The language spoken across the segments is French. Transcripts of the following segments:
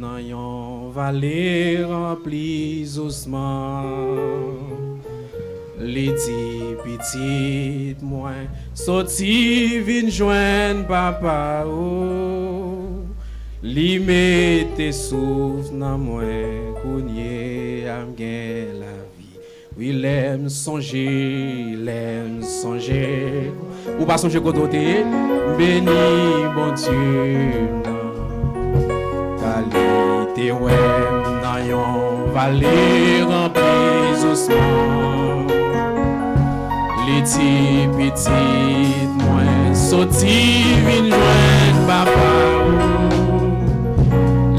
dans yon vallée remplie doucement. Les ti petit moins sorti vin joindre papa oh. Li mette souffle dans moi kounye am gen la vie. Oui l'aime songer ou pas songer côté béni bon Dieu qualité ouais dans yon vallée remplie doucement. Les ti petit moins sorti vin joindre papa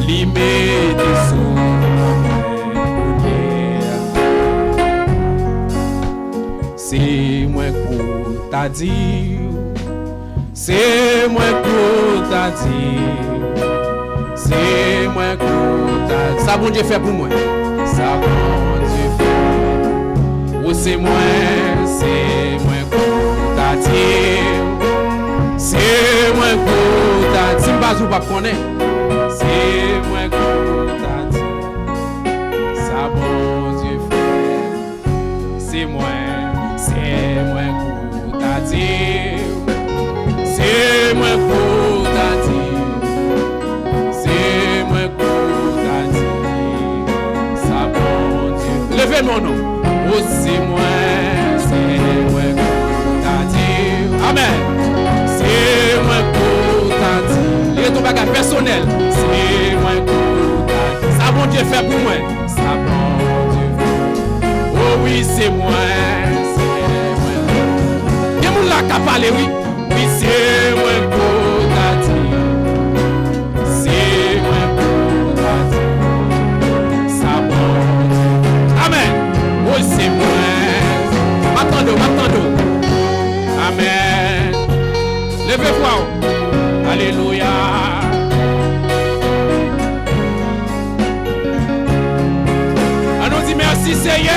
li mette sous c'est moi pour t'a dit c'est moi pour t'a dit c'est moi pour t'a dit ça bon Dieu fait pour moi ça bon Dieu fait ou c'est moi pour t'a dit c'est moi pour t'a dit pas ou pas connaître c'est moi pour t'a dit ça bon Dieu fait c'est moi pour t'a dit c'est moi pour t'a dit c'est moi pour t'a dit ça bon Dieu levez mon nom oh c'est moi pour t'a dit amen c'est moi pour t'a dit les ton bagage personnel c'est moi pour t'a dit ça bon Dieu fait pour moi ça bon Dieu fait oh oui c'est moi la capale oui c'est moi pour t'a dit c'est moi pour t'a dit ça bon amen oh c'est moi m'attendons amen levez-vous alléluia on nous dit merci Seigneur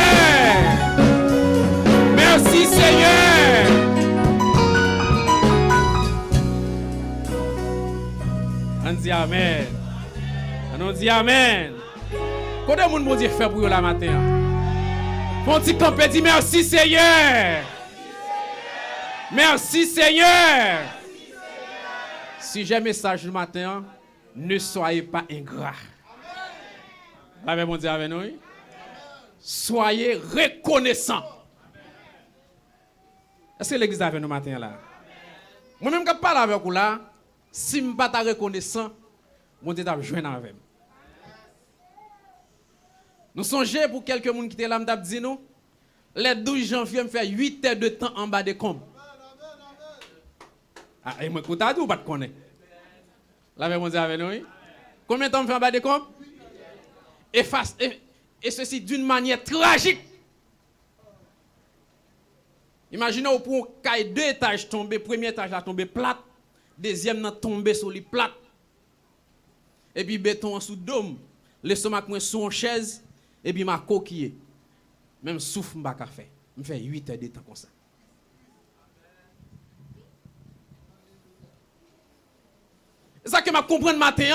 on dit amen. On dit amen. Quand mon Dieu fait pour la matin. Bon petit campé dit merci Seigneur. Merci Seigneur. Si j'ai un message le matin, ne soyez pas ingrats. Amen mon Dieu avec nous. Soyez reconnaissants. Est-ce que l'église est avec nous matin là? Moi-même quand je parle avec vous là, si je ne suis pas reconnaissant, mon Dieu t'a joindre avec moi. Nous songeons pour quelques personnes qui étaient là, nous dit nous, le 12 janvier, je fais 8 heures de temps en bas des combes. Ah, et moi, écoute, ou pas de connaître? Là, mon Dieu avec nous. Combien de temps je fais en bas des combes? Et ceci d'une manière tragique. Imaginez au point qu'il y a 2 étages tombés, premier étage a tombé plate, deuxième a tombé sur les plates. Et puis béton en sous dôme, le stomac sous une chaise, et puis ma coquille. Même souffle m'a fait. Je fais 8 heures de temps comme ça. C'est ça que je comprends matin, il y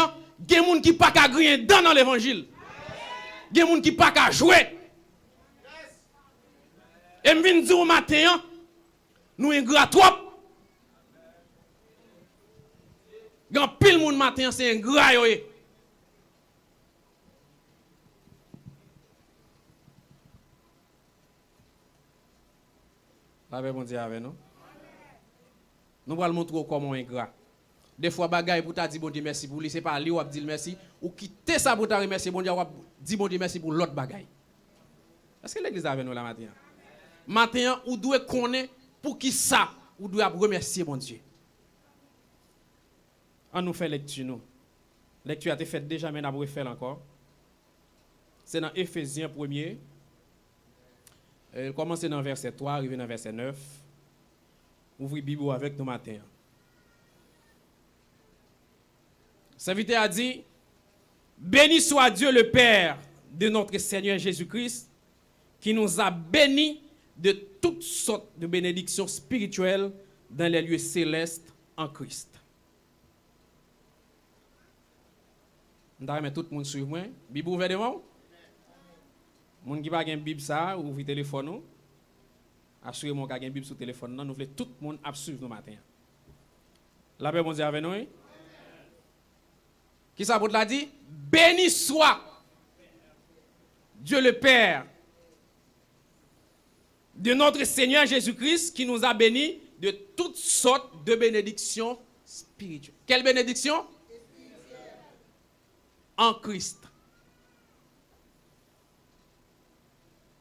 a des gens qui ne pas rien dans l'évangile. Il y a des gens qui ne pas jouer. Et je viens dire au matin, nous ingrats trop. Il y a pile de monde matin, c'est ingrat. Avec mon Dieu avec nous. Nous allons montrer comment ingrat. Des fois, bagaille pour ta dire bon Dieu merci pour lui, c'est pas lui ou dire merci, ou quitter ça pour ta remercier bon Dieu, ou dire bon Dieu merci pour l'autre bagaille. Est-ce que l'église est avec nous la matin? Matin, ou doit connaître pour qui ça, ou doit remercier bon Dieu. On nous fait lecture nous. Lecture a été faite déjà, mais on va faire encore. C'est dans Éphésiens 1er. Commencez dans verset 3, arrivez dans verset 9. Ouvrez la Bible avec nous matin. Serviteur a dit, béni soit Dieu le Père de notre Seigneur Jésus-Christ, qui nous a bénis de toutes sortes de bénédictions spirituelles dans les lieux célestes en Christ. Je tout le monde suivre moi. Bible ouvert devant. Moun qui pas gen Bible ça, ouvre téléphone nous. Assurez-moi qu'il y a une Bible sur le téléphone. Nous voulons tout le monde suivre nous matin. La paix bon Dieu avec nous. Qui ça pour l'a dit? Béni soit Dieu le Père de notre Seigneur Jésus-Christ qui nous a bénis de toutes sortes de bénédictions spirituelles. Quelle bénédiction? En Christ.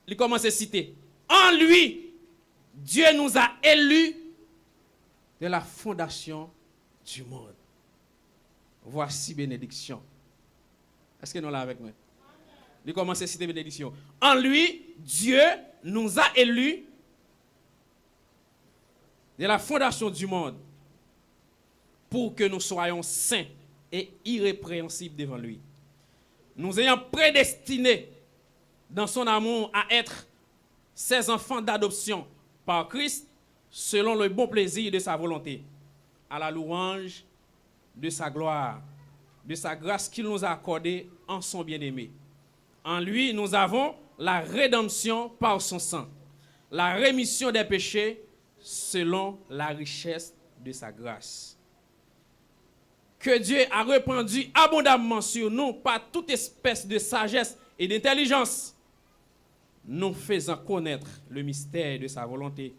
Il commence à citer. En lui, Dieu nous a élus de la fondation du monde. Voici bénédiction. Est-ce que nous l'avons avec moi? Il commence à citer bénédiction. En lui, Dieu nous a élus de la fondation du monde pour que nous soyons saints et irrépréhensibles devant lui. Nous ayons prédestinés dans son amour à être ses enfants d'adoption par Christ selon le bon plaisir de sa volonté, à la louange de sa gloire, de sa grâce qu'il nous a accordée en son bien-aimé. En lui, nous avons la rédemption par son sang, la rémission des péchés selon la richesse de sa grâce. Que Dieu a répandu abondamment sur nous par toute espèce de sagesse et d'intelligence, nous faisant connaître le mystère de sa volonté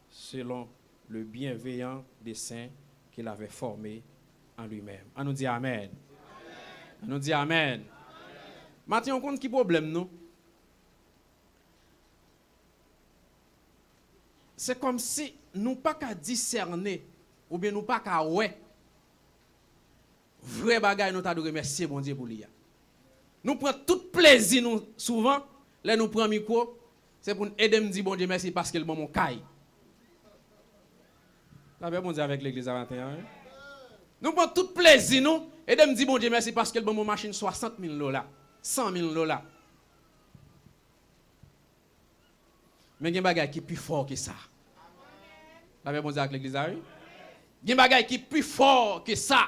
selon le bienveillant dessein qu'il avait formé en lui-même. On nous dit Amen. On nous dit Amen. Maintenant, on compte qui problème nous? C'est comme si nous pas qu'à discerner ou bien nous pas qu'à ouais vrai bagay nous t'a de remercier bon Dieu pour lui. Nous prenons tout plaisir nous souvent là nous prenons micro c'est pour aider me dire bon Dieu merci parce que le bon mon caille. La paix bon Dieu avec l'église à 21. Nous prenons tout plaisir nous aider me dire bon Dieu merci parce que le bon mon machine $60,000, $100,000. Mais il y a des bagages qui sont plus forts que ça. La paix bon Dieu avec l'église à 21. Il y a des bagages qui sont plus forts que ça.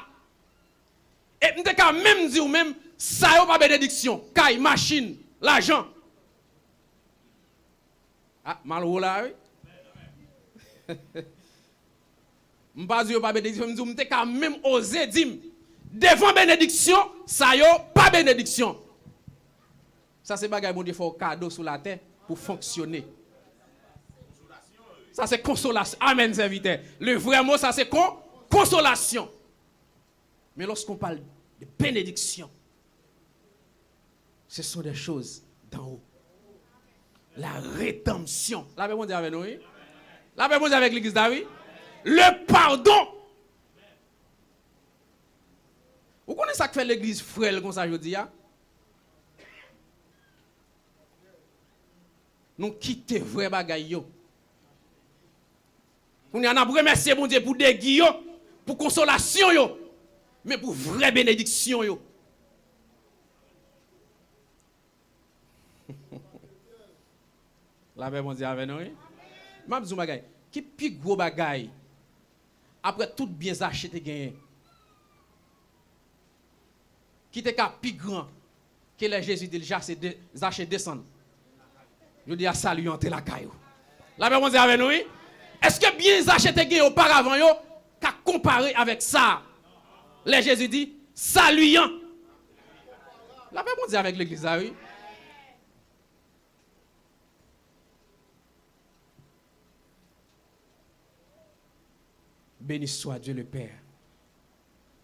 Et nous devons même dire, même, ça n'a pas bénédiction. Caille, machine, l'argent. Ah, mal ou là, oui? Je ne pas dire pas bénédiction, je devons même oser dire, devant bénédiction, ça n'a pas bénédiction. Ça, c'est bagay bon Dieu faut cadeau sur la terre pour fonctionner. Ça, c'est consolation. Amen, serviteur. Le vrai mot, ça, c'est consolation. Mais lorsqu'on parle de bénédiction, ce sont des choses d'en haut. La rédemption. La paix bon Dieu avec nous, oui? La paix bon Dieu avec l'église d'Avi. Le pardon. Vous connaissez ça que fait l'église frêle comme ça, je dis? Nous quittons vrai bagay yo. On y en a remercié bon Dieu pour des guillots, pour consolation yo. Mais pour vraie bénédiction, yo. La paix, mon Dieu, avec nous. Je dis bagay. Qui plus gros bagay après tout bien acheté gagné. Qui te ka plus grand que les Jésus dit acheter descendre. Je dis à salut entre la caillou. La paix, mon Dieu, avec nous. Est-ce que bien acheté gagné auparavant yo qu'a comparé avec ça? Les Jésus dit, saluant. La paix bon Dieu avec l'église, oui. Béni soit Dieu le Père,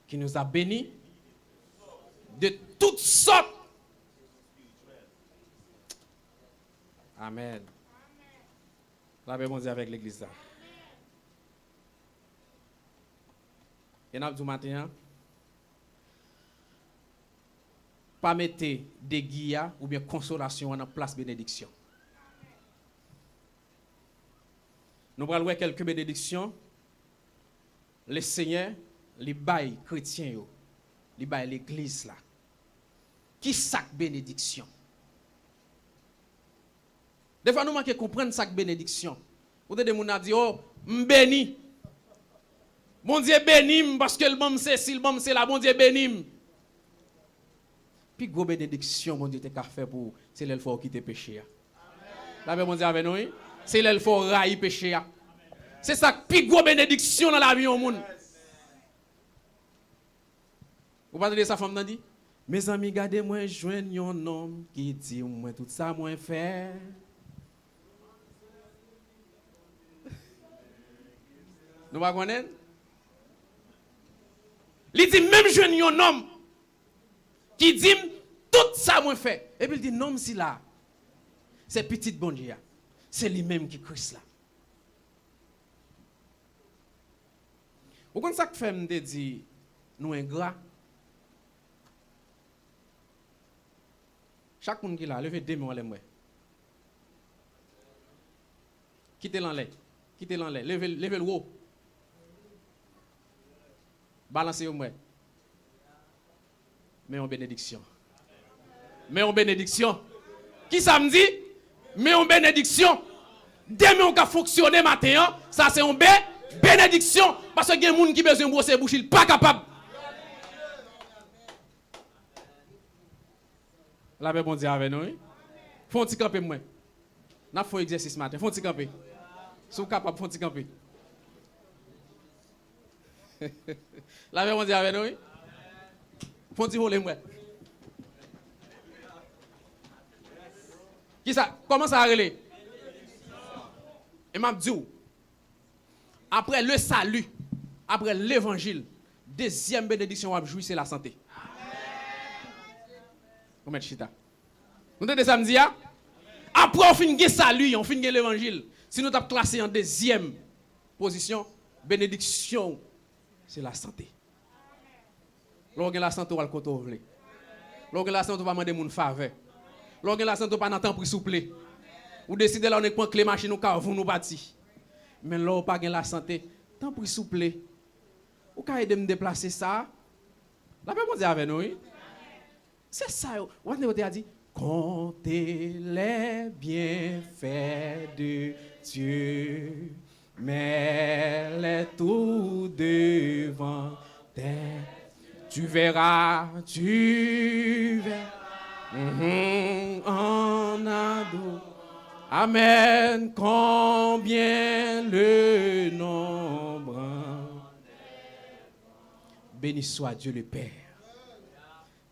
qui nous a bénis de toutes sortes. Amen. La paix bon Dieu avec l'église. Et nous avons matin. Pas mettre des guillas ou bien consolation en place bénédiction. Nous allons voir quelques bénédictions. Le Seigneur, les bails chrétiens, les bails l'église là. Qui sac bénédiction? Des fois nous manquons comprendre sac bénédiction. Ou des gens dit oh, m'béni. Bon Dieu béni parce que le bon c'est si le bon c'est là, bon Dieu béni. plus gros bénédiction mon Dieu t'a fait pour c'est là il faut quitter péché. La paix mon Dieu avec nous. C'est là il faut railler péché. C'est ça plus gros bénédiction dans la vie au monde. Vous parlez de sa femme dit mes amis gardez-moi joindre un homme qui dit moi tout ça moi faire. Nous va connaître. Il dit même jeune un homme qui dit tout ça moi fait. Et puis il dit non si là c'est petit bon Dieu. C'est lui-même qui Christ là. Vous comprenez ça que fait me dit nous ingrat. Chaque monde qui là levez deux mains moi. Quittez l'enlè. Quittez l'enlè. Levez le haut. Balancez au moi. Mais en bénédiction. Mais en bénédiction. Qui ça me dit? Mais en bénédiction. Demain on va fonctionner matin, ça c'est une bénédiction parce que il y a des gens qui besoin de brosser bouche, il pas capable. La paix bon Dieu avec nous. Faut un petit camper moi. N'a fait exercice matin, faut un petit camper. Si vous capable faut un petit camper. La paix bon Dieu avec nous. Faut un petit voler moi. Qui ça? Comment ça a relé? Et m'a dit, après le salut, après l'évangile, deuxième bénédiction à jouir, c'est la santé. Comment chita? Vous entendez ça me dit? Après on finit le salut, on finit l'évangile. Si nous avons classé en deuxième position, bénédiction, c'est la santé. Lorsque la santé, on va le contrôler. Lorsque la santé, on va demander mon faveur. Lorsque la santé, on va pas temps pour souffler. Ou décidez là on est prend clé machine ou vous nous bâti. Mais là on pas gain la santé, tant pour souffler. Ou ka aider me déplacer ça. La paix mon Dieu avec nous. C'est ça. On a dit comptez les bienfaits de Dieu. Mets-les tout devant tes. Tu verras. En ado. Amen. Combien le nombre. Béni soit Dieu le Père,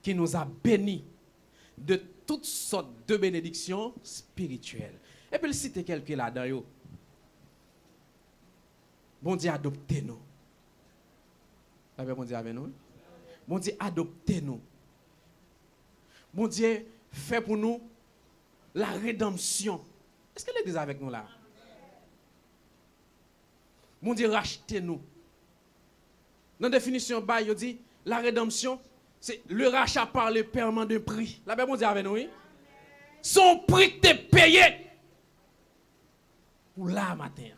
qui nous a bénis de toutes sortes de bénédictions spirituelles. Et puis il cite quelqu'un là-dedans. Bon Dieu, adoptez-nous. Bon Dieu avec nous. Bon Dieu, adoptez-nous. Bon Dieu, fait pour nous la rédemption. Est-ce que l'Église est avec nous là? Bon Dieu, rachetez-nous. Dans la définition, il dit la rédemption, c'est le rachat par le paiement d'un prix. La Bible dit avec nous, oui? Son prix que tu payé pour là matin.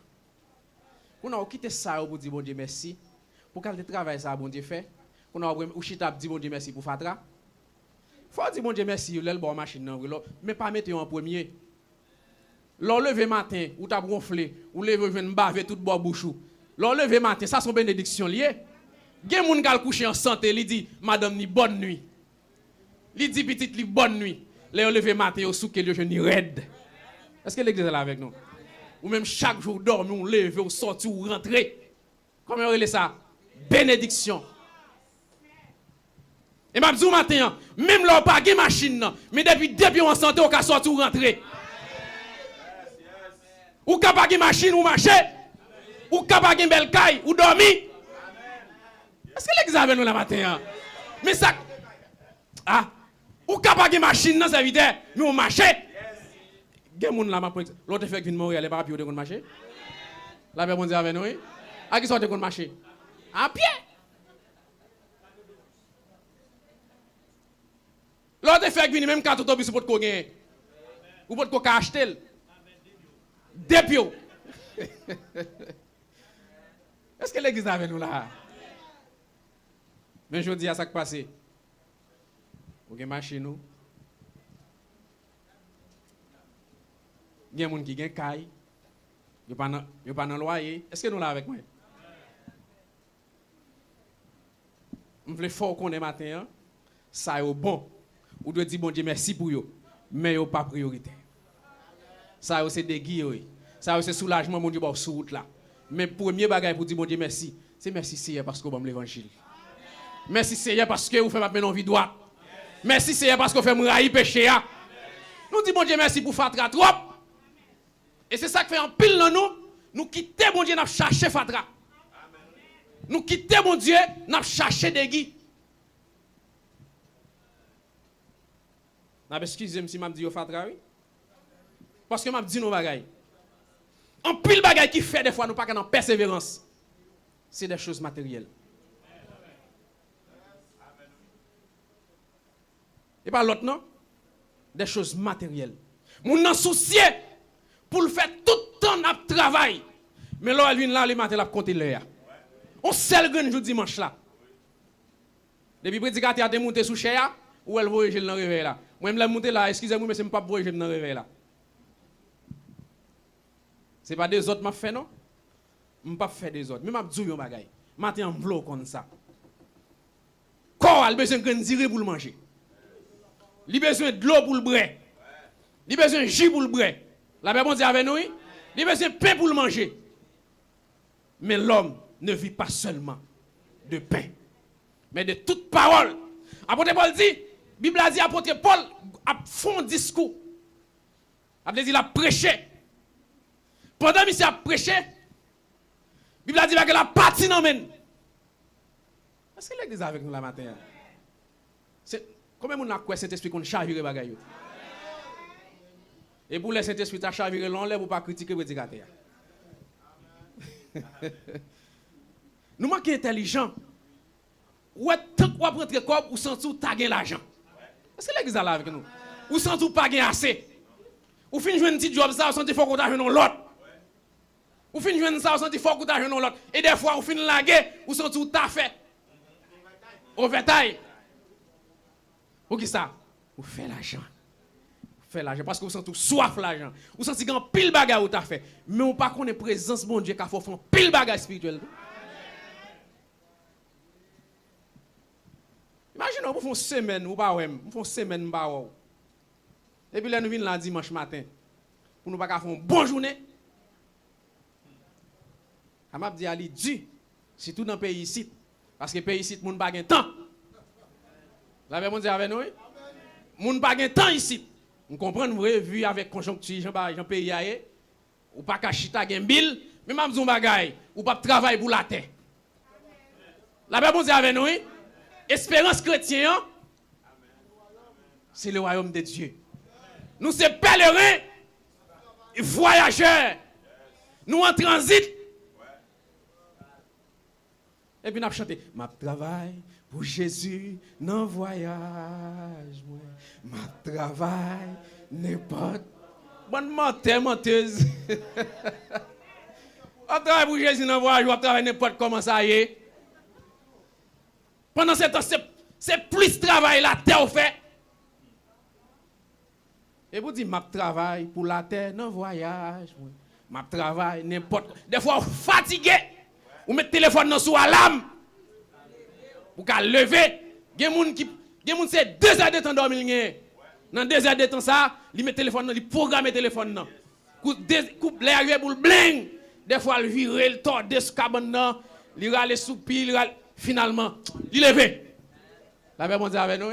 On a quitté ça pour dire bon Dieu merci. Pour qu'elle travaille ça, bon Dieu fait. On a dit bon Dieu merci pour Fatra. Faut dire bon Dieu merci, le bon machine non, mais pas mettre en premier. L'on lever matin, ou t'as gonflé, ou lever venir baver tout bois bouchou. L'on lever matin, ça son bénédiction lié. Gen moun kal coucher en santé, il dit madame ni bonne nuit. Il dit petite li bonne nuit. Les lever matin au souke le jeune raide. Est-ce que l'église est là avec nous? Ou même chaque jour dormir, on lever, on sortir, ou rentrer. Comment on relève ça? Bénédiction. Et m'a dit matin, même là pas de machine, mais depuis on santé, on peut sortir ou rentrer. Ou capable de machine ou marcher, ou capable de belle caille ou dormir. Est-ce que l'examen nous la matin? Mais ça ou capable de machine dans sa vie, mais on marcher. Gen moun la ma l'autre fait une mourir, elle pas pied de marcher. La paix bon Dieu avec nous. À qui sorte de marcher? À pied. L'autre fait venir même quand autobus pour te gagner. Ou pour te acheter. Depuis. Est-ce que l'église est avec nous là? Mais je dis à ça qui passe. Vous avez marché nous. Il y a des gens qui ont caille. Ils ne pas dans le loyer. Est-ce que nous là avec moi? Je veux fort qu'on est matin. Ça est bon. Ou doit dire bon Dieu merci pour eux, mais yo pas priorité. Ça c'est des guilles, ça c'est soulagement mon Dieu bon sur route là. Mais premier bagage pour dire bon Dieu merci, c'est merci Seigneur parce que vous l'évangile. Merci Seigneur parce que vous faites maintenant vie droite. Merci Seigneur parce que vous faites me railler péché. Nous disons bon Dieu merci pour Fatra trop. Et c'est ça qui fait en pile dans nous. Nous quittons bon Dieu, nous chercher Fatra. Nous quittons mon Dieu, nous chercher des guides. Excusez-moi si je dis Fatra, oui. Parce que je dis nos bagailles. En pile bagaille qui fait des fois nous pas qu'en persévérance. C'est des choses matérielles. Et pas l'autre non? Des choses matérielles. Mon en soucier pour le faire tout le temps de travail. Mais là, elle vient là, le matin, elle a compté l'heure. On sait le grain jour dimanche là. Depuis que prédicateur a monté sous chair, ou elle voyage dans le réveil là. Moi, je l'ai monté là, excusez-moi, mais je ne pas voyager dans le réveil là. Ce n'est pas des autres qui m'ont fait, non? Je ne pas fait des autres. Mais je dis un bagage. Matin, en vlog comme ça. Corps a besoin de dire pour le manger. Il a besoin de l'eau pour le boire. Il a besoin de jus pour le boire. La Bible dit avec nous, il a besoin de pain pour le manger. Mais l'homme ne vit pas seulement de pain, mais de toute parole. Apôtre Paul dit, la Bible a dit, apôtre Paul a fait un discours. Il a prêché. Pendant qu'il a prêché, la Bible a dit qu'il a parti dans le. Est-ce qu'il est avec nous la matin? Combien de gens ont Saint-Esprit qu'on charge les bagailles? Et pour les Saint-Esprit à charger l'enlève pour ne pas critiquer le prédicateur. Nous manquons intelligents. Ou tant qu'on prend le corps, ou sans tout, tu as l'argent. Est-ce que l'église est là avec nous? Ou sans tout, pas assez. Ou fin de jouer un petit job, ça, ou sans tout, faut qu'on t'aille dans l'autre. Ou fin de jouer ça, ou sans tout, faut qu'on t'aille dans l'autre. Et des fois, ou fin de laguer, ou sans tout, t'as fait. Overtime. Ou qui ça? Ou fait l'argent. Fait l'argent parce que vous sentez soif l'argent. Vous sentez qu'il y a pile bagage ou t'as fait. Mais on pas connaît présence bon Dieu qui a fait pile bagage spirituel. Imaginez vous faites une semaine ou pas vous faites une semaine pas et puis là nous venons là dimanche matin pour nous pas faire une bonne journée. A m'a dit ali du surtout dans le pays ici parce que le pays ici moun pas gain temps. Vous avez dit avec nous? Moun pas gain temps ici. On comprend, vous vu avec conjoncture, Jean pays ou pas qu'à chita gen bill, mais même zon bagay, ou pas travail pour la terre. La Bible dit avec nous, espérance chrétienne, c'est le royaume de Dieu. Nous sommes pèlerins, voyageurs, nous en transit. Et puis nous avons chanté, ma travail pour Jésus, non voyage, ma travail, n'importe. Bonne menteuse. On travaille pour Jésus, non voyage, on travaille n'importe comment ça y est. Pendant ce temps, c'est plus travail la terre fait. Et vous dites, ma travail pour la terre, non voyage, ma travail, n'importe. Des fois, vous fatigué, vous mettez le téléphone sous alarme. Pour qu'à lever, il y a des gens qui c'est 2 heures de temps dormir. Dans 2 heures de temps, ça, il met le téléphone, il programme le téléphone. Coupe l'air pour le bling. Des fois, il vire le tord de ce cabane, il râle sous pile, finalement, il lève. La Bible dit avec nous,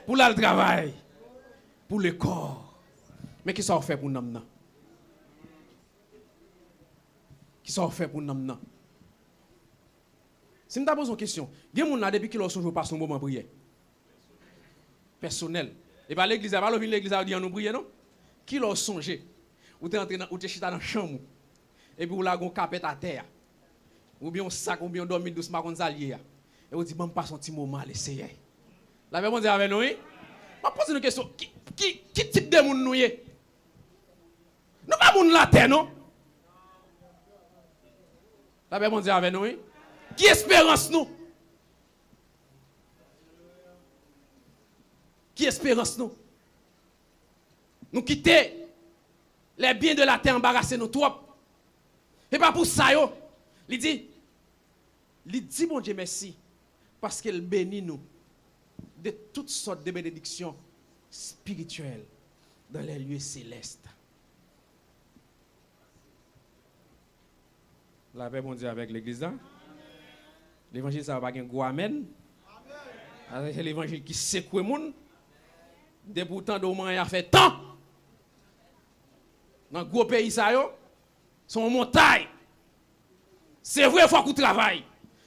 pour le travail, pour le corps. Mais qui sont fait pour nous? Qui sont fait pour nous? Si je me pose une question, il y a des gens depuis qu'ils ont songe pas son moment de prière. Personnel. Et pas l'église, pas l'église a dit nous prier non? Qui l'ont songé? Ou t'es entré ou t'es chita dans la chambre. Et puis ou là gon capette à terre. Ou bien un sac ou bien dormir doucement comme ça lié. Et vous dit bon pas son petit moment l'essayer. La Bible dit avec nous. Je pose une question, qui type de monde nous est? Nous pas monde la terre non? La Bible dit avec nous. Qui espérance nous? Qui espérance nous? Nous quitter les biens de la terre embarrasser nous trop. Et pas pour ça yo. Il dit bon Dieu merci parce qu'il bénit nous de toutes sortes de bénédictions spirituelles dans les lieux célestes. La paix, bon Dieu, avec l'église là. L'évangile, ça va pas un gros amen. C'est l'évangile qui secoue le monde. De pourtant, d'au il a fait tant. Dans le gros pays, ça, son montagne. C'est vrai, il faut qu'on travaille.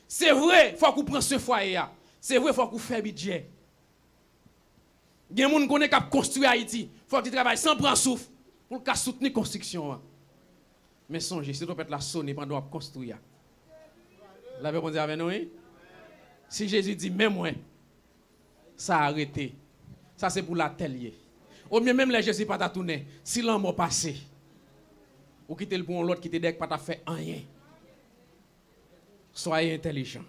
C'est vrai, il faut qu'on prenne ce foyer. C'est vrai, il faut qu'on fasse budget. Il y a des gens qui ont construit Haïti. Il faut qu'ils travaillent sans prendre souffle pour soutenir la construction. Mais songez, si tu peux la sonner pendant qu'on construit. La paix, bon Dieu, avec nous. Si Jésus dit, même moi, ça a arrêté. Ça, c'est pour l'atelier. Ou bien même les Jésus pas tourné. Si l'homme m'a passé, ou quitter le pour l'autre qui te dit pas fait rien. Soyez intelligent.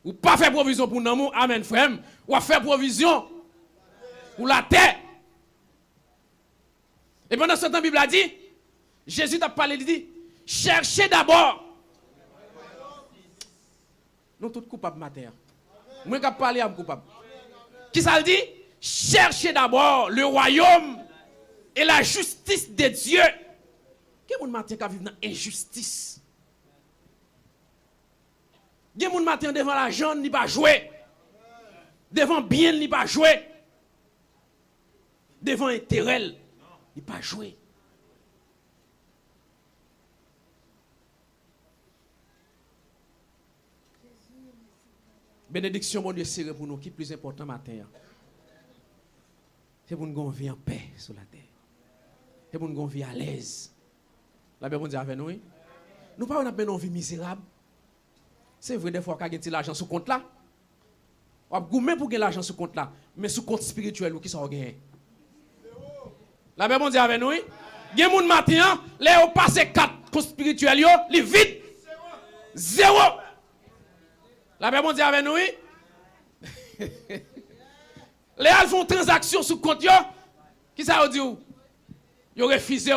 Ou pas faire provision pour nous, amen frère. Ou faire provision pour la terre. Et pendant ce temps, la Bible a dit, Jésus t'a parlé, il dit, cherchez d'abord. Nous tous coupables matin. Moi qui parler à coupable. Qui ça le dit? Cherchez d'abord le royaume et la justice de Dieu. Quel monde matin qui vit dans injustice? Quel monde matin devant l'argent n'y pas jouer. Devant bien n'y pas jouer. Devant intérêt n'y pas jouer. Bénédiction, mon Dieu, c'est pour nous. Qui est plus important matin? C'est pour nous vivre en paix sur la terre. C'est pour nous vivre à l'aise. La Bible dit avec nous. Nous ne pouvons pas une vie misérable. C'est vrai, des fois, quand on a l'argent sur compte là, on a goûté pour gagner l'argent sur compte là, mais sur compte spirituel, qui sont gagnés. La Bible dit avec nous. Il y a des gens matin, les ont passé 4 comptes spirituels, ils vite. 0. La Bible dit avec nous. Les gens font transaction sur compte, qui ça veut dire? Ils refusent.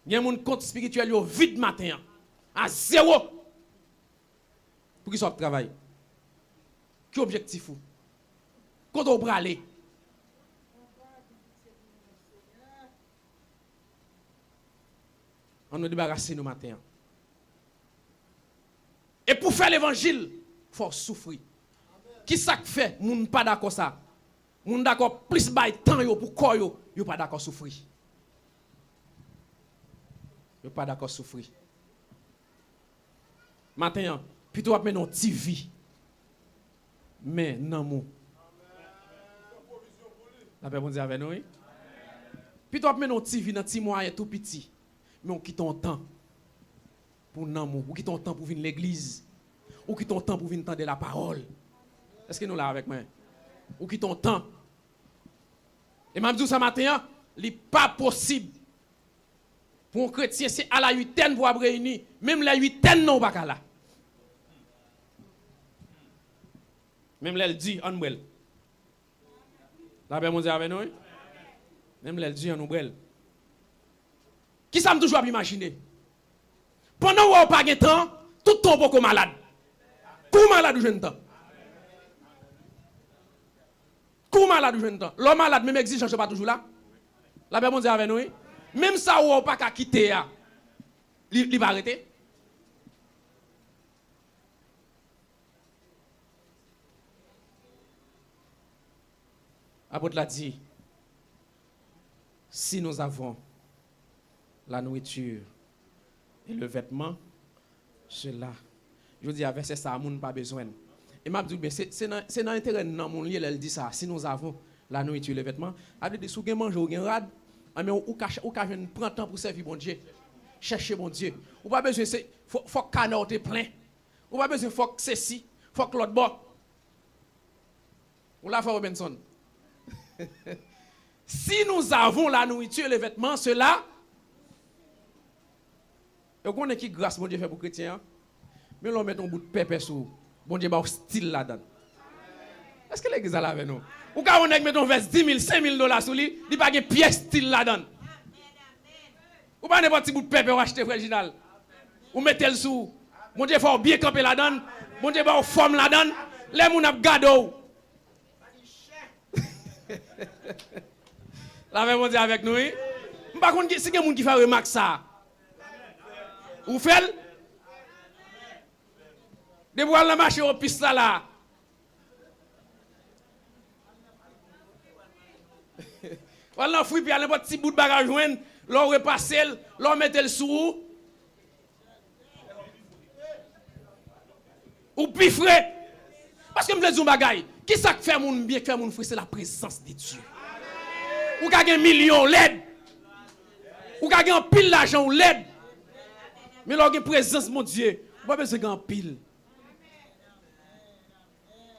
Il y a des compte spirituel vide matin, à 0. Pour qu'ils sortent travail. Qui objectif ou? Quand on va aller? On nous débarrasse nous matin. Et pour faire l'évangile, il faut souffrir. Qui ça fait? Moun pas d'accord ça. Moun d'accord plus bail temps yo pour corps yo pas d'accord souffrir. Yo pas d'accord souffrir. Matin, plutôt appeler non TV. Mais non mou. La paix bon Dieu avec nous. Plutôt appeler non TV dans petit moyen tout petit. Mais on quitte ton temps pour non mou, ou quitte ton temps pour venir l'église. Ou quitte ton temps pour venir entendre la parole. Est-ce que nous là avec moi? Ou quitte ton temps. Et m'a dit ce matin, il n'est pas possible pour un chrétien, c'est à la 8e pour réunir. Même la 8e non pas là. Même elle dit en brel. La paix mon Dieu avec nous. Même elle dit en brel. Qui ça me toujours imaginer? Pendant où on pas de temps, tout ton beaucoup malade. Kou malade ou jeune temps? Kou malade ou jeune temps? L'homme malade, même exigence, je pas toujours là. La paix mon Dieu avec nous. Même ça où on pas qu'à quitter, il va arrêter. Apôtre l'a dit, si nous avons la nourriture et le vêtement, cela, je dis avec ça, moun pas besoin. Et m'a dit, c'est dans l'intérêt de mon lieu, elle dit ça, si nous avons la nourriture et le vêtement, elle dit, si vous mangez ou vous rad, mais ou prend temps pour servir bon Dieu. Chercher bon Dieu. Ou pas besoin, faut que canard te plein. Ou pas besoin, faut que ceci, faut que l'autre bon. Ou la fois Robinson. Si nous avons la nourriture et les vêtements, cela, et qu'on est qui grâce, bon Dieu fait pour chrétien, mais l'on met un bout de pépé sous, bon Dieu va style là-dedans. Est-ce que l'église est là avec nous? Ou quand on est met un verse 10 000, 5 000 $ sous lui, il n'y a pas de pièce style là-dedans. Ou pas n'importe petit bout de pépé ou acheter original. Ou mettez le sous, bon Dieu faut bien camper là-dedans, Bon Dieu, bah, forme là-dedans. Les gens ont gardé. La même Dieu avec nous. Par contre, si quelqu'un qui fait remarque ça, vous faites? De voir la marche au piste là. Voilà, fouille, puis il y a n'importe petit bout de bagage, l'on repasse, l'on met le sous. Ou pifre. Parce que je me dis un bagage. Qui ça fait mon bien, fait mon frère, c'est la présence de Dieu. Ou gagne un million l'aide. Ou gagne un pile d'argent l'aide. Mais là, il y a une présence, mon Dieu. Pas besoin d'un pile.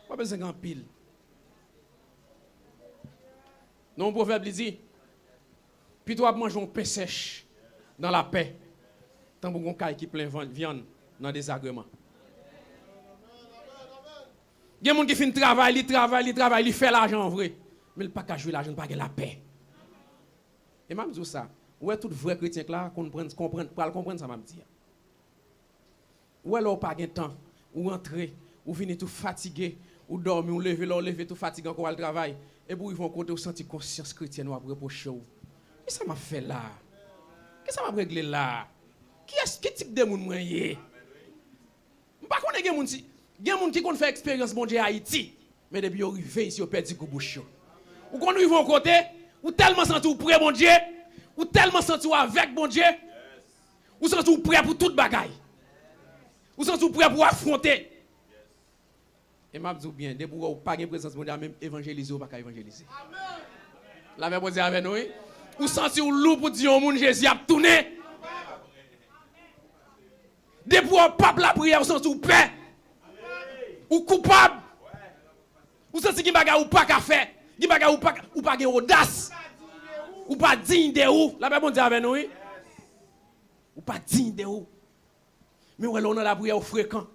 Pas besoin d'un pile. Non, le proverbe dit, puis toi manger un pain sèche dans la paix, tant que un caille qui plein viande dans des agréments. Il y a des gens qui font travail, il fait l'argent en vrai, mais il ne peut pas jouer l'argent, il ne peut pas la paix. Et même dis ça, ouais tout vrai chrétien là comprendre ça m'a dit. Ouais là pas de temps, ou rentrer, ou venir tout fatigué, ou dormir, ou lever tout fatigué encore le travail. Et pour ils vont côté ou sentir conscience chrétienne ou après reprocher. Qu'est-ce que ça m'a fait là? Qu'est-ce que ça m'a réglé là? Quel type de monde moi yé? Par contre il y a des gens qui ont fait expérience bon Dieu Haïti, mais depuis ils arrivent ici ils perdent du bouche. Ou quand ils vont côté, ou tellement senti ou prêt bon Dieu, ou tellement senti avec bon Dieu, ou senti ou prêt pour toute bagaille. Ou senti ou prêt pour affronter. Et m'a dit bien, dès pour pas de présence mondiale, même évangéliser ou pas évangéliser. La même chose avec nous. Ou senti ou loup pour dire au monde Jésus a tourné. Dès pour pas la prière, ou senti ou paix. Ou coupable. Ou senti qui bagarre ou pas qu'à faire. Qui bagarre ou pas audace. Ou pas digne de ou. La même chose avec nous. Ou pas digne de ou. Mais ouais, là on a la prière au fréquent.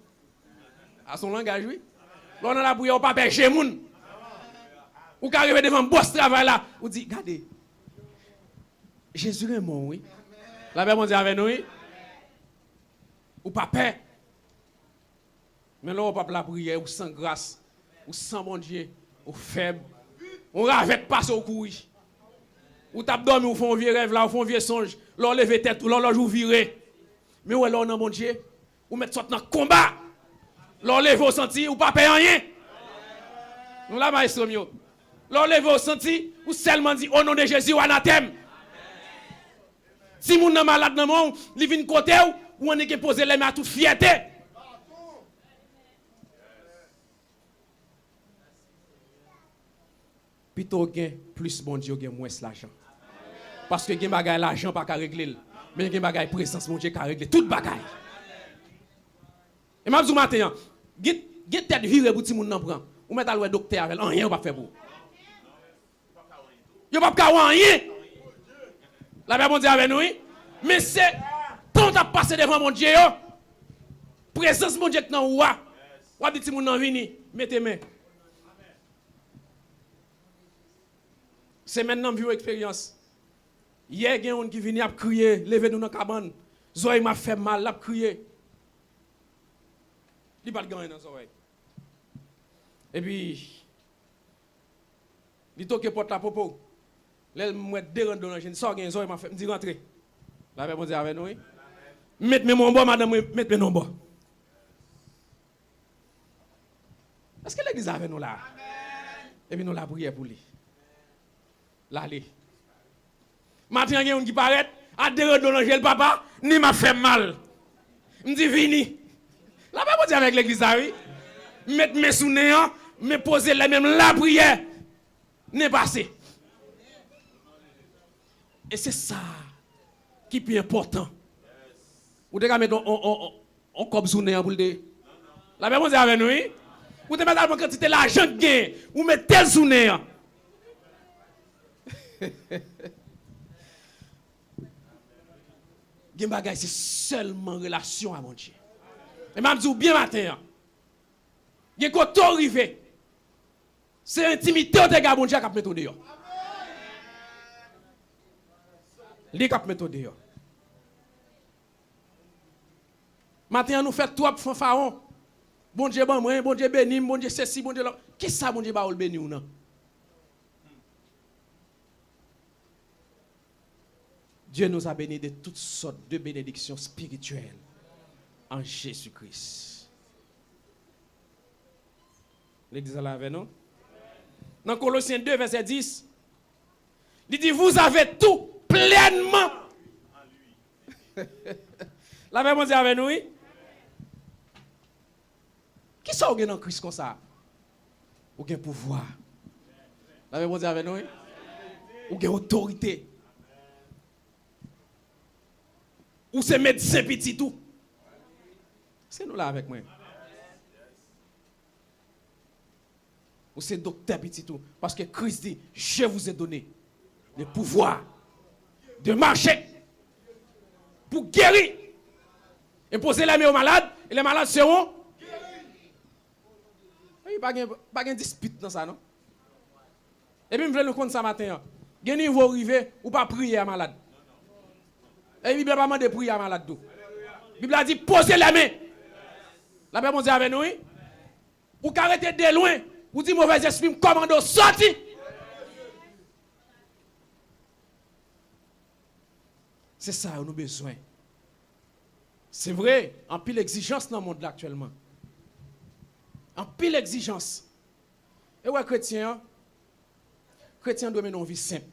À son langage, oui. Là, on a la prière au pape chez moun. Ou quand arrive devant boss travail là, ou dit, regardez, Jésus est mort, oui. La Bible dit avec nous, oui. Ou pas peur. Mais là, on pas la prière, ou sans grâce, ou sans bon Dieu, ou faible. On ravette passe au couille. Ou tape dormi, ou font un vieux rêve là, ou font un vieux songe. Là, on lève tête, ou là, on joue viré. Mais ouais, là, on a bon Dieu, ou mettre ça dans le combat. L'on lève au senti, ou pas payer rien. Nous la maestro mio. L'on lève au senti, ou seulement dit au nom de Jésus ou anathème. Si moun nan malade nan moun, li vin côté ou on est poser les mains à toute fierté. Plutôt gain plus bon Dieu gain moins l'argent. Parce que gain bagay l'argent pas ka régler, mais gain bagay présence mon Dieu ka régler toute bagay. Et m'a dit matin, get tête viré pour ti moun nan prend. Ou met al docteur avec rien ou pas faire pour. Yo pas ka rien. La Bible dit avec nous, mais c'est quand tu passé devant mon Dieu, présence mon Dieu dans ou a dit ti moun nan vini, mettez main. C'est maintenant vieille expérience. Hier il y a un qui vient à crier, lever nous dans cabane. Zoé m'a fait mal, l'a crier. Il pas gagner dans oreille. Et puis il toque porte la popo. Là moi dérange dans la sort gain Zoé m'a fait me dit rentrer. La Bible dit avec nous. Mettez mon bon madame, mettez mon bon. Est-ce que l'église avec nous là? Et puis nous la prière pour lui. L'aller. Maintenant, il y a un qui paraît, à dérange dans le papa, ni m'a fait mal. Me dit vini. La Bible dit avec l'église, oui. Mettre mes sous néant, me poser la même la prière. N'est passé. Et c'est ça qui est plus important. Vous devez mettre un cop sous néant pour le dire. La Bible dit avec nous, oui. Vous devez mettre la quantité l'argent que gagne, vous mettez tel sous néant. C'est seulement relation à mon Dieu. Et même dis bien matin. Il y a quand arrivé. C'est intimité de gars mon Dieu qui a mettre dehors. Li qui a mettre dehors. Matin nous fait trois fanfaron. Bon Dieu, bon Dieu béni, bon Dieu ceci, bon Dieu là. Qui ça, bon Dieu, va le béni ou non? Dieu nous a bénis de toutes sortes de bénédictions spirituelles en Jésus-Christ. L'église là avec nous? Dans Colossiens 2, verset 10, il dit, vous avez tout pleinement. L'avez-vous dit avec nous, oui? Qui ça vous dans Christ comme ça? Vous avez pouvoir. L'avez-vous dit avec nous, oui? Vous avez autorité. Ou c'est médecin petit tout. C'est nous là avec moi. Ou c'est docteur petit tout. Parce que Christ dit, je vous ai donné le pouvoir de marcher pour guérir. Et poser la main aux malades, et les malades seront guéris. Il n'y a pas de dispute dans ça, non? Et puis, je veux nous compte ça matin. Il y a un niveau arrivé ou pas prier à malade. Et la Bible n'a pas demandé de prier à malade. La Bible a dit posez la main. La Bible dit avec nous, oui? Ou arrêtez de loin, ou dit mauvais esprit, commande sorti. C'est ça, nous avons besoin. C'est vrai, en pile exigence dans le monde là actuellement. En pile exigence. Et ouais, chrétien doit mener une vie simple.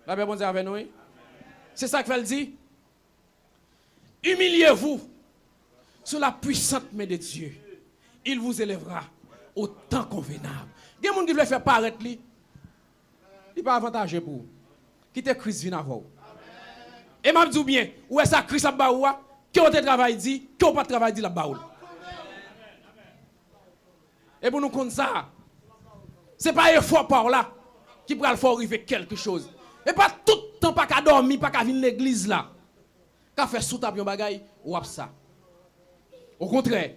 La Bible dit avec nous, oui? C'est ça qu'elle dit. Humiliez-vous sous la puissante main de Dieu. Il vous élèvera au temps convenable. Il y a des gens qui veulent faire paraître lui. Il n'est pas avantageux pour vous. Quittez Christ vient avant vous. Et m'a dit bien, où est ça Christ a baou qui on te travail dit, qui on pas travail dit la baou. Et pour nous comme ça, c'est pas effort par là qui pourra le faire arriver quelque chose. Et pas tout le temps pas qu'à dormir, pas qu'à venir l'église là. Qu'à faire sous table bagay ou ça. Au contraire,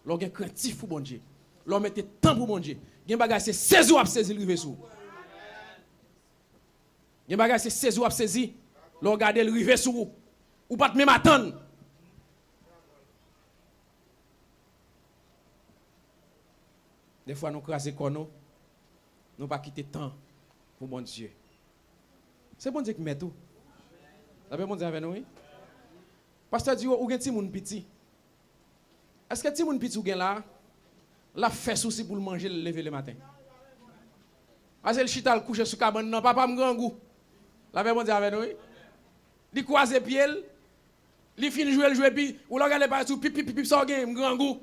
l'on est craintif pour bon Dieu. L'on mette temps pour bon Dieu. Gen bagay c'est saisi ou saisi rive sous. Gen bagay c'est saisi ou saisi, l'on regarde le rive sous ou pas même attendre. Des fois nous craser comme nous pas quitter temps pour bon Dieu. C'est bon Dieu qui met tout. Ça veut bon Dieu avec nous, oui? Pasteur dit, ou gen ti moun petit. Est-ce que ti moun petit ou gen là, la fait souci pour le manger, le lever le matin? Parce que le chita le couche sous cabane, non, papa m'grand goût. La veut bon Dieu avec nous, oui? Li croise pied, li fin jouer puis ou la regarde pas sous pipi ça gen m'grand goût.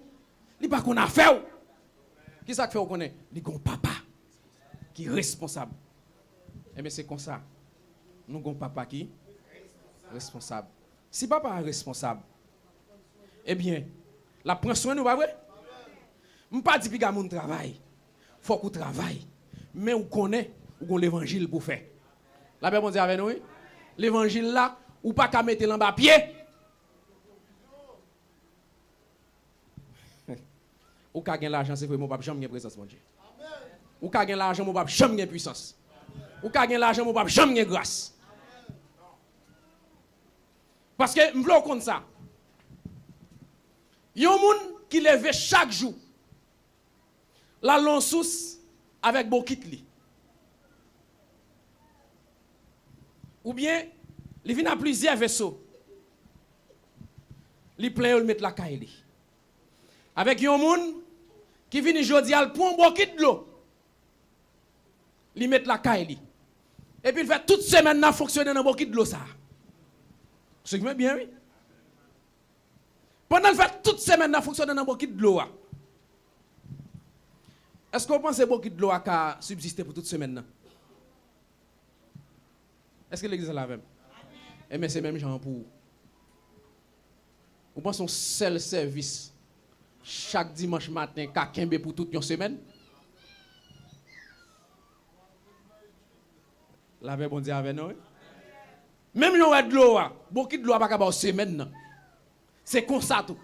Li pas qu'on a fait. Qui ça fait ou connaît? Li gon papa qui est responsable. Et mais c'est comme ça. Nous avons papa qui est responsable. Si papa est responsable, eh bien, la prend soin nous, pas vrai? Je ne pas dire que mon travail. Il faut qu'on travaille. Mais on connaît, on a l'évangile pour faire. La Bible dit avec nous, l'évangile là, ou pas qu'à mettre en bas pied. Ou qu'à gagner l'argent, c'est vrai, mon papa jamais de présence, mon Dieu. Ou qu'à gagner l'argent, mon papa jamais de puissance. Ou qu'à gagner l'argent, mon papa jamais de grâce. Parce que, je veux comme ça. Il y a un monde qui lève chaque jour la long source avec bokit li. Ou bien, il vient à plusieurs vaisseaux. Il plein, il met la caille. Avec un monde qui vient aujourd'hui à pour un bokit de l'eau. Il met la caille. Et puis il fait toute semaine à fonctionner dans un bokit de l'eau ça. C'est bien, oui. Pendant le fait toute semaine à fonctionner dans un bokit de l'eau. Est-ce qu'on pense que le bokit de l'eau a subsisté pour toute semaine? Est-ce que l'église est la même? Eh bien, c'est même genre pour vous. Vous pensez un seul service chaque dimanche matin qu'à Kembe pour toute une semaine? La paix, bon Dieu, avec nous. Même si on a de l'eau, beaucoup de l'eau pas une semaine. C'est comme ça tout.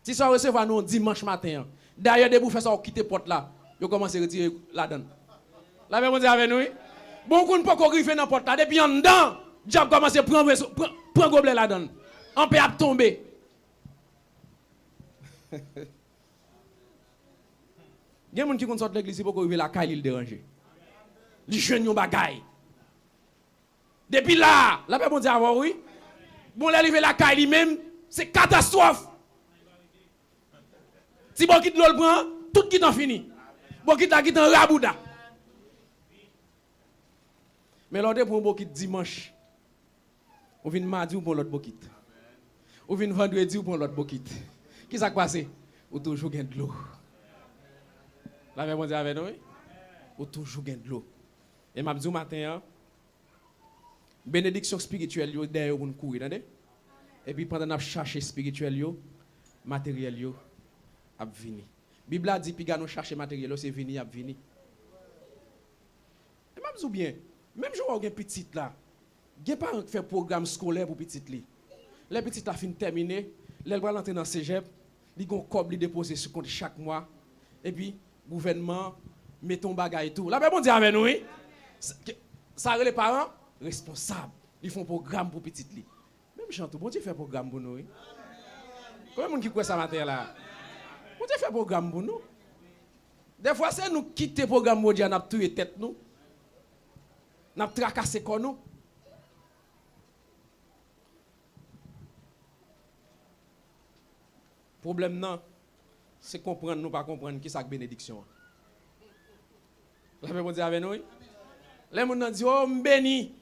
Si ça recevoir nous dimanche matin, d'ailleurs, dès que vous faites ça, vous quittez la porte là, vous commencez à retirer la donne. La paix, bon Dieu, avec nous. Beaucoup ne peuvent pas griffer dans la porte là. Depuis en dedans, diable commence à prendre prend gobelet la donne. En paix a tomber. Il y a des gens qui sortent de l'église pour que la caille il déranger. Les jeunes yon bagay. Depuis là, la paix bon Dieu avoir oui. Bon l'arriver la caille lui-même, c'est catastrophe. Si bon quitte l'ol prend, tout qui t'en fini. Bon quitte en rabouda. Mais l'autre pour un bon quitte dimanche. On vient mardi ou pour l'autre bon quitte. On vient vendredi ou pour l'autre bon quitte. Qui s'est passé? Ou toujours gain de l'eau. La paix bon Dieu avec nous. Ou toujours gain de l'eau. Et m'a dit matin, bénédiction spirituelle yo derrière pour courir, entendez? Et puis pendant n'a chercher spirituel yo, matériel yo a vini. Bible a dit puis nous chercher matériel c'est vini a vini. Et m'a dit bien, même si on a petite là, il pas faire programme scolaire pour petite li. Les petites la fin terminé, les va entrer dans cégep, li gon cob li déposer sur compte chaque mois et puis gouvernement met ton bagage tout. La bon Dieu avec nous, oui. Ça les parents responsables. Ils font programme pour petite li. Même chantou, bon Dieu fait programme pour nous. Oui. Combien de monde qui croit ça matin là? Bon Dieu fait programme pour nous. Des fois c'est nous quitter programme pour Dieu n'a tuer tête nous. N'a tracasser corps nous. Problème non, c'est comprendre nous pas comprendre qui ça bénédiction. La bon Dieu avec nous. Oui. Les gens disent, oh, m'béni.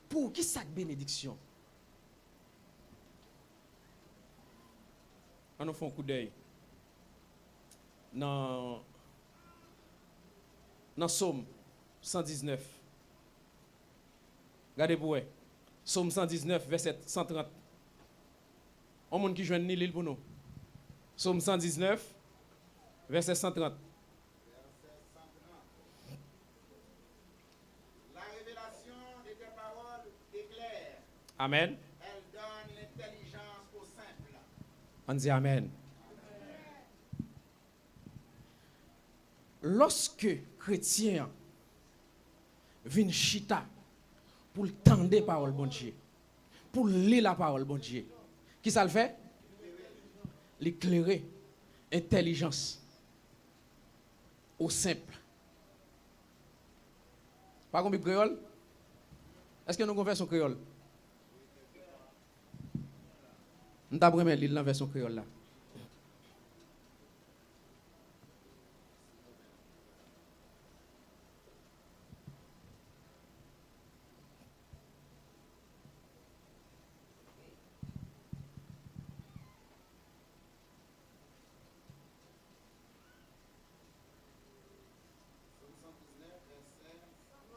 Pour qui ça bénédiction? On nous fait un coup d'œil. Dans Somme 119. Regardez pour vous. Somme 119, verset 130. On monde qui joue ni l'île pour nous. Somme 119, verset 130. Amen. Elle donne l'intelligence aux simples. On dit Amen. Lorsque chrétien vient chita pour tendre parole bon Dieu, pour lire la parole bon Dieu, qui ça le fait? L'éclairer, intelligence au simple. Pas comme créole? Est-ce que nous avons version créole? Nous avons lire la version créole là.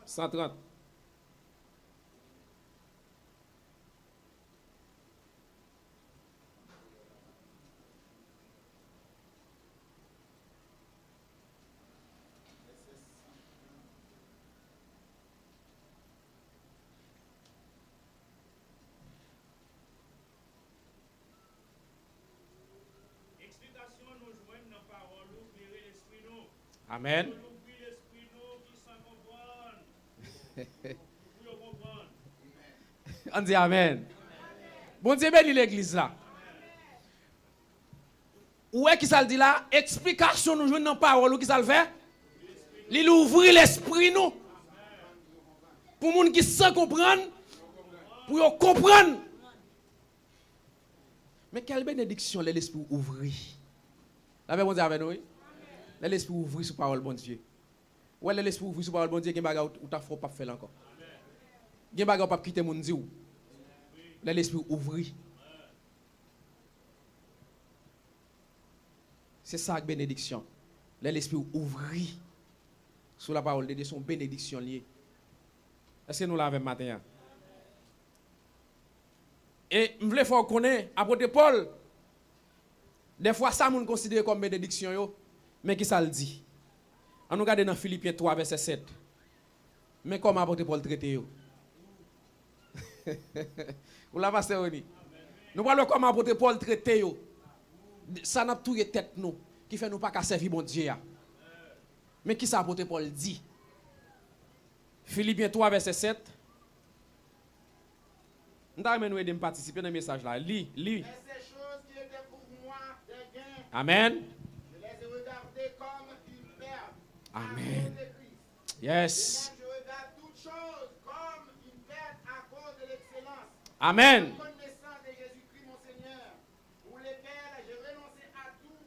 « 130. Explication nous joignent dans parole, éclairer l'esprit nous. Amen. Ouvrir l'esprit nous qui s'en comprendre. On dit Amen. Bon Dieu béni l'église là. Où est qui ça le dit là? Explication nous joignent dans parole, qui ça le fait? Il ouvrir l'esprit nous. Pour les gens qui s'en comprendre, pour comprendre. Mais quelle bénédiction l'esprit ouvrir. La paix bon Dieu avec nous. L'esprit ouvrir sur parole bon Dieu. Ouais l'esprit ouvrir sur parole bon Dieu, il y a des choses où tu pas faire encore. Il y a des choses où pas quitter mon Dieu. L'esprit ouvrir. C'est ça la bénédiction. L'esprit ouvrir sur la parole de Dieu, son bénédiction liée. Est-ce que nous l'avons matin? Et je voulais faire connaître, apôtre Paul, des fois ça nous considère comme bénédiction, mais qui ça le dit? On nous regarde dans Philippiens 3, verset 7. Mais comment apôtre Paul traité yo? Vous l'avez passé, Oni? Nous parlons comment apôtre Paul traité yo. Ça n'a tout tête nous, qui fait nous pas qu'à servir bon Dieu. Mais qui ça apôtre Paul dit? Philippiens 3, verset 7. On t'a nous aider à participer dans le message là. Lis. Mais ces choses qui étaient pour moi des gains, Amen. je les ai regardées comme une perte à Amen. cause de Christ. Yes. Et même je regarde toutes choses comme une perte à cause de l'excellence. Amen. La connaissance de Jésus-Christ, mon Seigneur, pour lesquels j'ai renoncé à tout,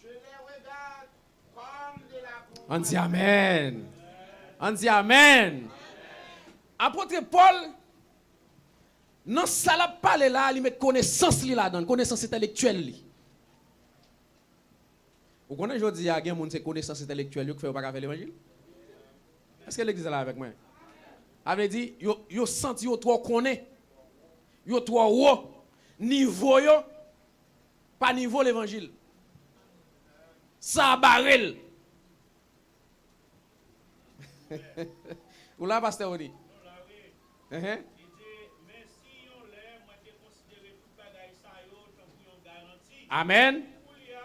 je les regarde comme de la On boue. dit Amen. On dit Amen. Apôtre Paul, non, ça l'a parlé là, il met connaissance là-dedans, connaissance intellectuelle. Li. Vous connaissez aujourd'hui, il y a des gens qui ont connaissance intellectuelle qui ne font pas faire l'évangile? Est-ce que l'église est là avec moi? Avait dit, yo senti yo trop connaît, yo trop haut, niveau yo, pas niveau l'évangile. Ça barrel. Ou là, pasteur Oni? Il dit, mais si on l'aime, moi j'ai considéré tout bagaille ça yo comme pour une garantie. Amen. Pour y a,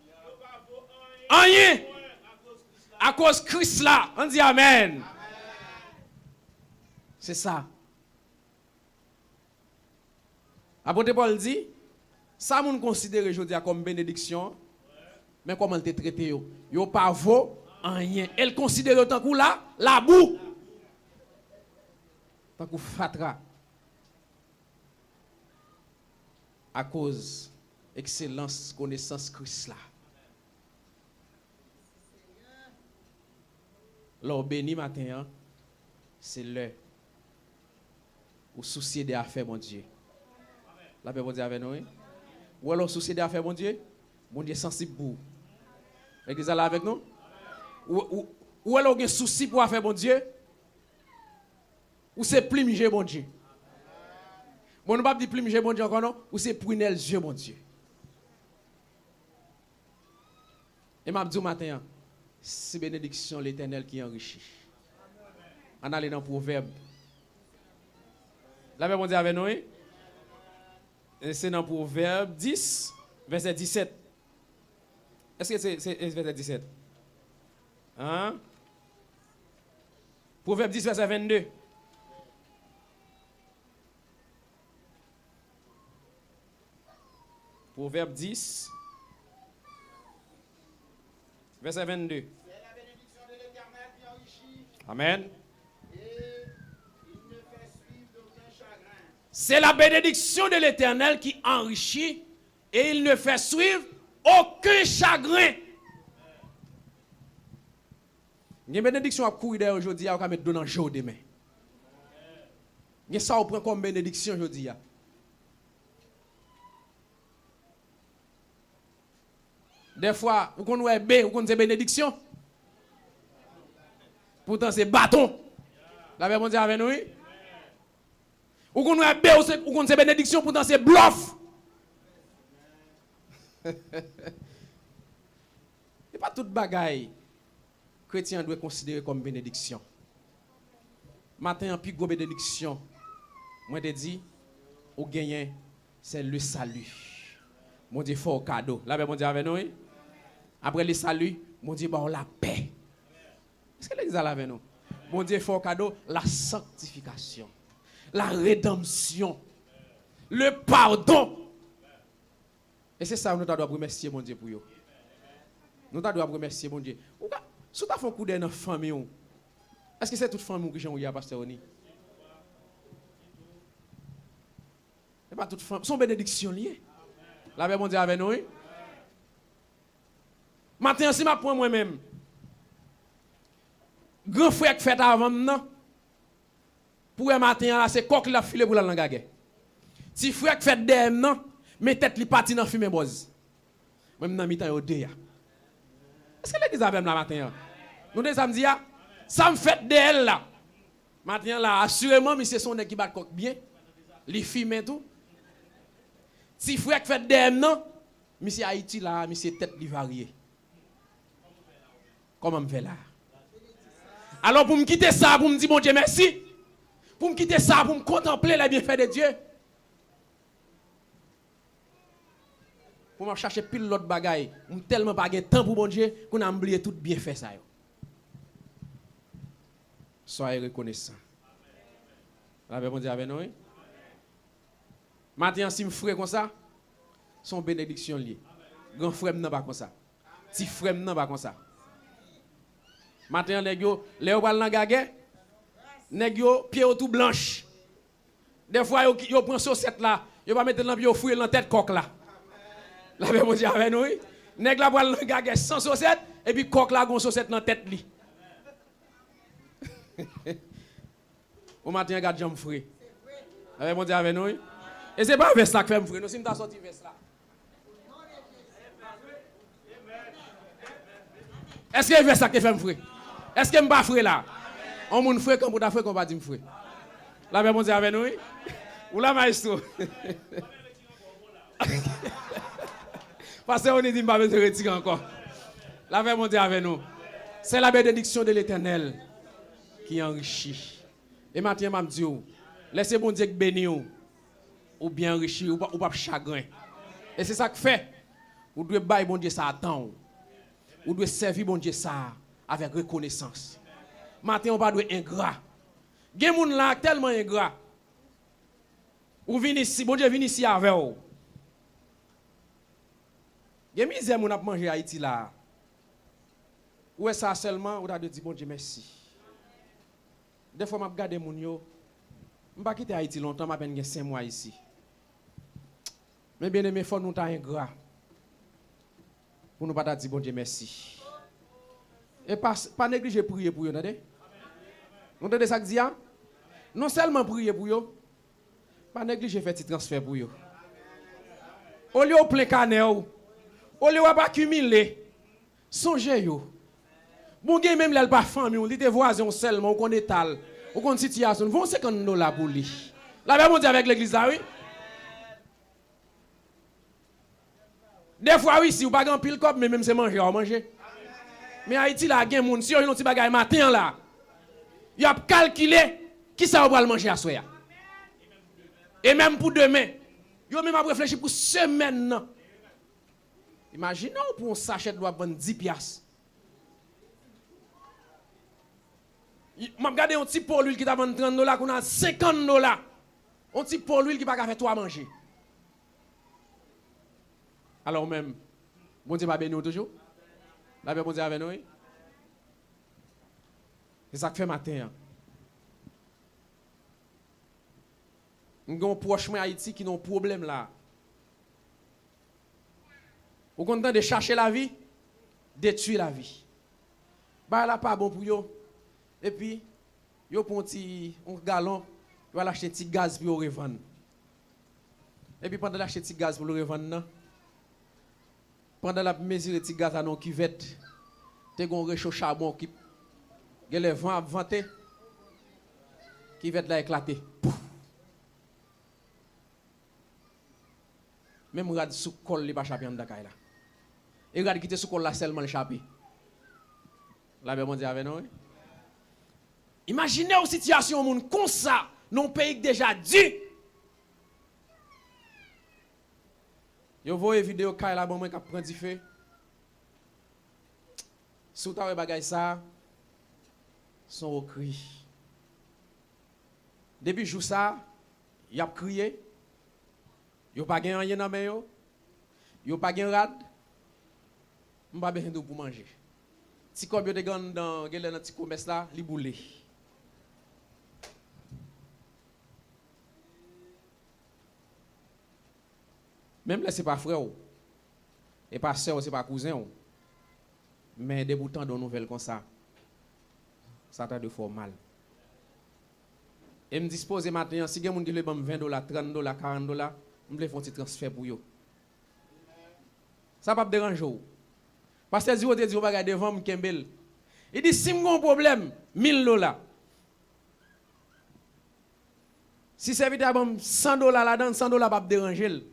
yo pas vaut rien. Rien. À cause Christ là. On dit Amen. C'est ça. Apôtre Paul dit, ça moun considère aujourd'hui comme bénédiction, mais comment elle te traité yo? Yo pas vaut rien. Elle considère autant que là, la boue. Tant que fatra. À cause excellence, connaissance Christ là. L'on béni matin, c'est l'heure ou soucier des affaires, mon Dieu. La paix, bon Dieu, avec nous. Oui? Ou alors soucier des affaires, mon Dieu sensible pour vous. L'église est là avec nous? Ou alors vous avez un souci pour affaire, mon Dieu? Ou c'est plumiger, mon Dieu? Bon, nous ne pas dire plumiger, mon Dieu, encore non? Ou c'est prunel Dieu, mon Dieu? Et m'a dit au matin, c'est bénédiction l'Éternel qui enrichit. On allait dans le proverbe. La paix, mon Dieu, avec nous? Oui? C'est dans Proverbe 10, verset 17. Est-ce que c'est verset 17? Hein? Proverbe 10, verset 22. Proverbe 10, verset 22. C'est la bénédiction de l'Éternel qui enrichit Amen. et il ne fait suivre d'aucun chagrin. C'est la bénédiction de l'Éternel qui enrichit et il ne fait suivre aucun chagrin. Il y a une bénédiction à courir aujourd'hui, à mettre dans le jour demain. Il y a ça, on prend comme bénédiction aujourd'hui. Des fois, vous connaissez B, vous connaissez bénédiction. Pourtant, c'est bâton. La paix, mon Dieu, avec nous. Oui? Vous connaissez B, vous connaissez bénédiction, pourtant, c'est bluff. Et pas toute bagaille chrétien doit considérer comme bénédiction. Matin, en plus gros bénédiction, moi te dis, au gagnant, c'est le salut. Mon Dieu, fort cadeau. La paix, mon Dieu, avec nous. Oui? Après le salut, mon Dieu, bah, la paix. Est-ce que l'église est là avec nous? Mon Dieu, fort cadeau, la sanctification, la rédemption, le pardon. Et c'est ça que nous devons remercier mon Dieu pour vous. Nous devons remercier mon Dieu. Si tu as fait un coup d'œil dans la famille, est-ce que c'est toute famille qui j'ai eu à Pasteur Oni? Ce n'est pas toute famille. Son bénédiction liée. La paix, mon Dieu, avec nous. Oui? Maintenant, si je prends moi-même, grand frère qui fait avant maintenant, pour un matin, c'est quoi qui l'a filé pour la langue. Si frère qui fait derrière maintenant, mais tête li parti dans fumer boz. Même dans mi-temps au deux. Est-ce que l'église avait la matin? Nous deux samedi ça me fait d'elle là. Matin là, assurément monsieur son qui bat coq bien. Li fume tout. Si frère qui fait derrière non, monsieur Haïti là, monsieur tête li varié. Comment me fait là? Alors pour me quitter ça, pour me dire mon Dieu merci. Pour me quitter ça, pour me contempler les bienfaits de Dieu. Pour me chercher pile l'autre bagaille, je tellement pas de temps pour mon Dieu qu'on a oublié tout bien fait ça. Soyez reconnaissants. La paix, mon Dieu, avec nous. Maintenant, si je frère comme ça, son bénédiction liée. Grand frère n'a pas comme ça. Petit frère n'a pas comme ça. Maintenant, les gens, les gens parlent dans gagé, les gens, pieds tout blanche. Des fois, ils prennent saucette là, ils va mettre dans pied, fouiller dans tête coq là. La Bible dit avec nous, nèg la parle dans gagé sans saucette, et puis coq là, gon saucette dans tête li. Au matin, regarde jambe frère. La Bible dit avec nous. Et c'est pas veste là que fait frère, nous si m'ta sorti veste là. Est-ce que veste là que fait frère? Est-ce que m'pa frère là? On moun frère comme pour ta frère qu'on va dire frère. La Bible dit avec nous. Ou la maestro. Parce qu'on dit pas besoin de retirer encore. La Bible dit avec nous. C'est la bénédiction de l'Éternel qui enrichit. Et maintenant m'a dit laissez bon Dieu bénir ou bien enrichir ou pas chagrin. Et c'est ça que fait. Vous devez bailler bon Dieu ça attend. Vous devez servir bon Dieu ça avec reconnaissance. Maintenant on pas doit ingrat. Gen moun là tellement ingrat. Ou vini ici, bon Dieu vini ici avec vous. Gen misère moun a manger Haïti là. Ou est ça seulement ou a de dire bon Dieu merci. Des fois m'a regarder moun yo. M'pa quitter Haïti longtemps, m'a peine 5 mois ici. Mais bien aimé faut nous ta ingrat. Pour nous pas dire bon Dieu merci. Et pas négliger prier pour eux, entendez? Vous entendez ça que dit? Non seulement prier pour eux, pas négliger faire petit transfert pour eux. Au lieu de plein canne, au lieu de pas accumuler, songez yo. Bon gen même là pas famille, on dit des voisins seulement, on connaît tal, on connaît situation, vont $50 pour lui. La Bible dit avec l'église là, oui. Des fois oui, si ou pas grand pile cop, mais même c'est manger, on manger. Mais Haïti là gen moun, si on yon ti bagay matin là, y a calculé qui ça va manger à soya. Et même pour demain, yo même a réfléchi pour semaine. Imaginez pour un sachet doit vendre 10 piastres. M'a regardé un petit pour l'huile qui t'a vendu $30 qu'on a $50. Un petit pour l'huile qui pas faire toi manger. Alors même, bon Dieu va bénir toujours. La Bible dit avec nous. C'est ça que fait matin. Nous avons proche Haïti qui ont un problème là. Vous content de chercher la vie, détruire la vie. Bah là pas bon pour yo. Et puis yo prend un gallon, yo va acheter un petit gaz pour le revendre. Et puis pendant l'acheter petit gaz pour le revendre, pendant la mesure de petit gaz à non cuvette, tu as un réchaud charbon qui a le vent à vanter, qui va là éclater. Même regarde sous col li pas chapé en dakay là. Et regarde qui était sous col là seulement le chapé. La Bible dit avec nous. Imaginez une situation monde comme ça, non pays déjà dit. Yo voyez vidéo kay la bon moi qui prend du feu. Sous ta bagay ça son au cri. Depuis jour ça, y a crié. Yo pas gen rien dans main yo pas gen rad. M'pa besoin de pour manger. Si comme yo te gan dans gele dans petit commerce là, li boule. Même là c'est pas frère ou et pas sœur, c'est pas cousin ou. Mais des boutons de nouvelles comme ça t'a de fort mal. Et me dispose maintenant si gen moun qui le bam $20, $30, $40, je vais faire un petit transfert pour eux. Ça ne va pas déranger. Parce que Zio te dit, on devant moi, Kembel. Il dit, si j'ai un problème, $1000. Si c'est vite à $100 là-dedans, $100 va pas déranger.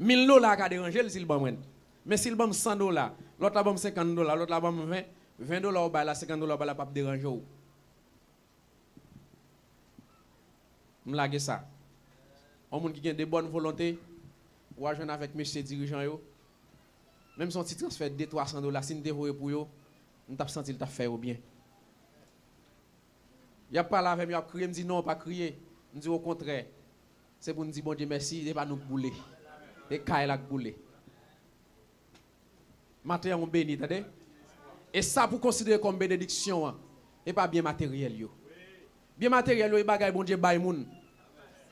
$1000 va déranger s'il bon. Mais s'il bon $100, l'autre a bon $50, l'autre a bon $20, $20 là, $50 va pas déranger. Je lage ça. Un monde qui a de bonnes volontés, ou à joindre avec monsieur dirigeant yo. Même son petit transfert de $300, si nous dévorer pour yo, nous t'a senti t'a fait bien. Il a pas là avec moi crier, me dit non, pas crier. Me dit au contraire. c'est pour nous dire bon Dieu merci, et pas nous bouler. Et Kaila bouler. Matin on béni, attendez. Et ça pour considérer comme bénédiction, hein, et pas bien matériel yo. Bien matériel yo, et bagay bon Dieu bay moun.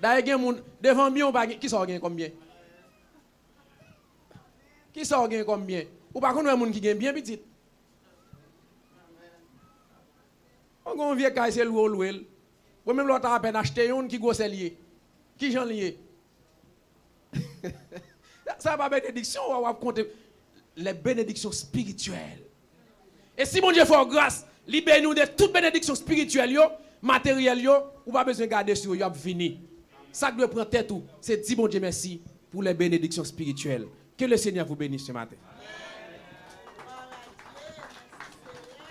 D'ailleurs gen moun devant bien qui ça gagne combien? Qui ça gagne combien? Ou pas connait moun qui gagne bien petit. On gon vieux kay c'est louel. Ou même l'autre à peine acheter une qui gros lié. Qui j'en lié? Ça pas bénédiction, on va compter les bénédictions spirituelles. Et si mon Dieu fait grâce, libère-nous de toute bénédiction spirituelle, matérielle, ou pas besoin de garder sur vous, fini. Ça doit prendre tête tout, c'est dire bon Dieu merci pour les bénédictions spirituelles. Que le Seigneur vous bénisse ce matin.